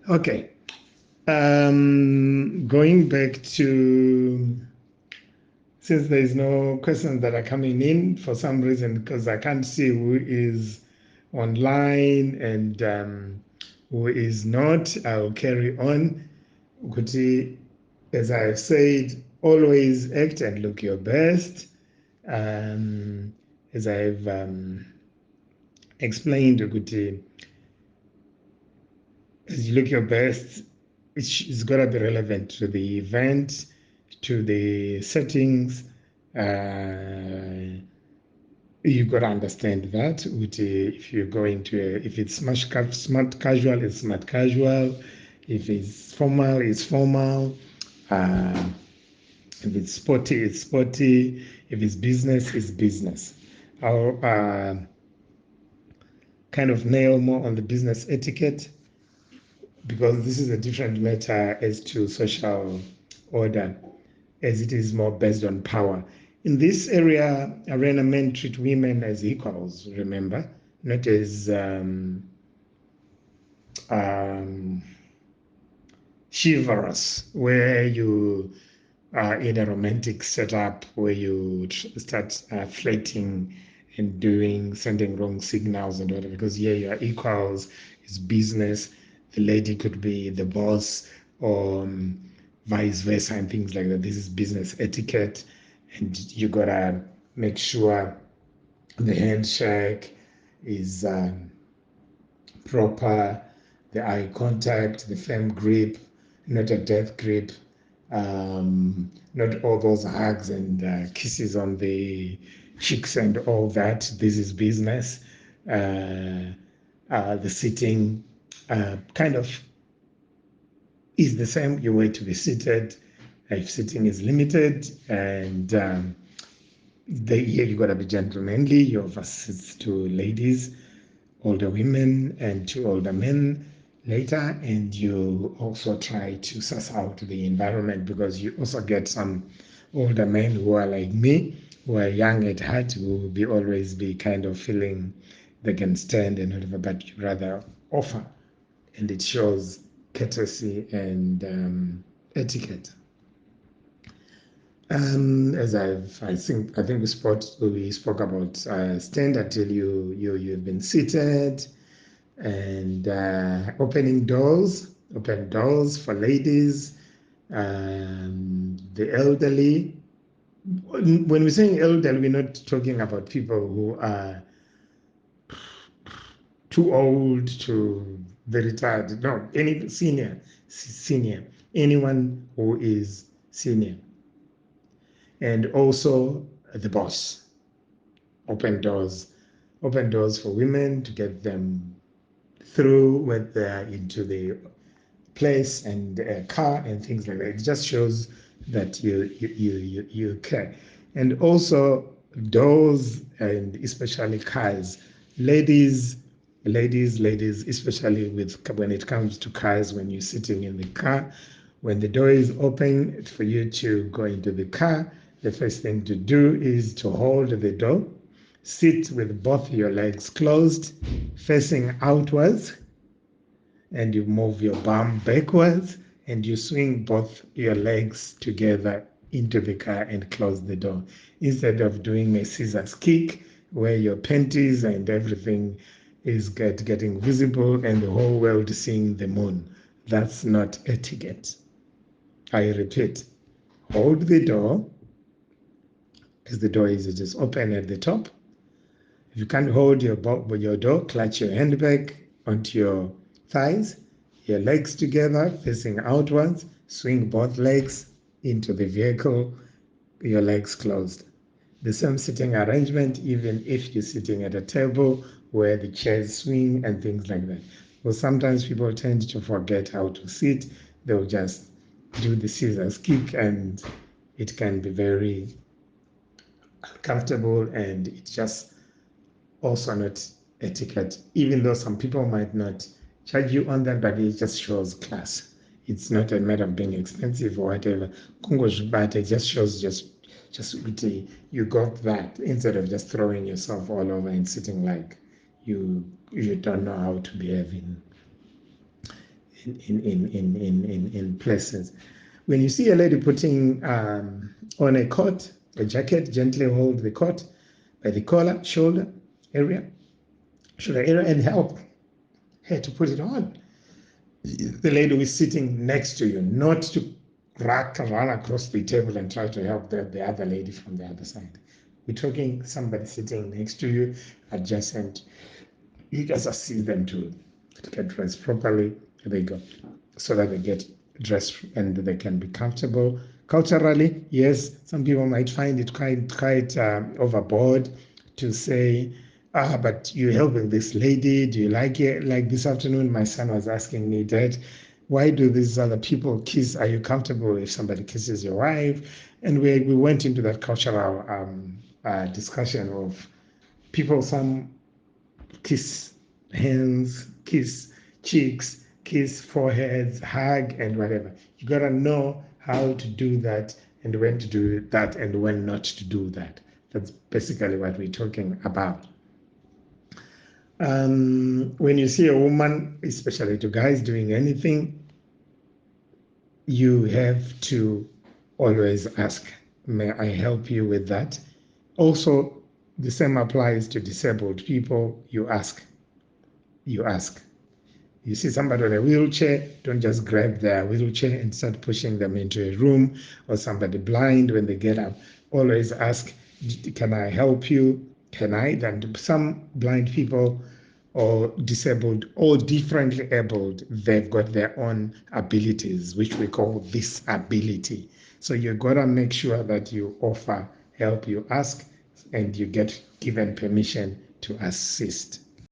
Okay. Going back to, since there is no questions that are coming in for some reason, because I can't see who is online and who is not, I'll carry on. Kuti, as I've said, always act and look your best. As I've explained, Kuti, as you look your best, it's got to be relevant to the event, to the settings. You got to understand that. If you're going to, if it's smart casual, it's smart casual. If it's formal, it's formal. Uh, if it's sporty, it's sporty. If it's business, it's business. I'll kind of nail more on the business etiquette, because this is a different matter as to social order, as it is more based on power. In this arena, men treat women as equals, remember, not as chivalrous, where you are in a romantic setup where you start flirting and sending wrong signals and whatever, because yeah, you are equals, it's business. The lady could be the boss, or vice versa, and things like that. This is business etiquette, and you gotta make sure the handshake is proper, the eye contact, the firm grip, not a death grip, not all those hugs and kisses on the cheeks and all that. This is business. The sitting kind of is the same. You wait to be seated. If sitting is limited, and here you gotta be gentlemanly. You offer seats to ladies, older women, and to older men later, and you also try to suss out the environment, because you also get some older men who are like me, who are young at heart, who will be always be kind of feeling they can stand and whatever, but you rather offer, and it shows courtesy and etiquette. As I think we spoke about stand until you've been seated, and open doors for ladies, the elderly. When we're saying elderly, we're not talking about people who are too old to very tired. No, any senior, anyone who is senior, and also the boss. Open doors, open doors for women to get them through when they're into the place, and a car and things like that. It just shows that you care. And also doors, and especially cars, ladies, ladies, especially when it comes to cars, when you're sitting in the car, when the door is open for you to go into the car, the first thing to do is to hold the door, sit with both your legs closed, facing outwards, and you move your bum backwards, and you swing both your legs together into the car and close the door, instead of doing a scissors kick where your panties and everything is getting visible and the whole world seeing the moon. That's not etiquette. I repeat, hold the door, as the door is just open at the top. If you can't hold your door, clutch your handbag onto your thighs, your legs together, facing outwards, swing both legs into the vehicle, your legs closed. The same sitting arrangement, even if you're sitting at a table where the chairs swing and things like that. Well, sometimes people tend to forget how to sit. They'll just do the scissors kick, and it can be very uncomfortable, and it's just also not etiquette, even though some people might not charge you on that, but it just shows class. It's not a matter of being expensive or whatever. But it just shows just you got that, instead of just throwing yourself all over and sitting like you don't know how to behave in places. When you see a lady putting on a coat, a jacket, gently hold the coat by the collar, shoulder area, and help her to put it on. The lady who is sitting next to you, not to run across the table and try to help the other lady from the other side. We're talking somebody sitting next to you, adjacent. You just assist them to get dressed properly. There you go, so that they get dressed and they can be comfortable. Culturally, yes, some people might find it quite overboard to say, but you're helping this lady. Do you like it? Like this afternoon, my son was asking me, Dad, why do these other people kiss? Are you comfortable if somebody kisses your wife? And we went into that cultural discussion of people, some kiss hands, kiss cheeks, kiss foreheads, hug, and whatever. You gotta know how to do that and when to do that and when not to do that. That's basically what we're talking about. When you see a woman, especially to guys, doing anything, you have to always ask, may I help you with that? Also, the same applies to disabled people. You ask. You see somebody on a wheelchair, don't just grab their wheelchair and start pushing them into a room, or somebody blind when they get up. Always ask, can I help you? Can I? Then some blind people or disabled or differently abled, they've got their own abilities, which we call disability. So you've got to make sure that you offer help, you ask, and you get given permission to assist.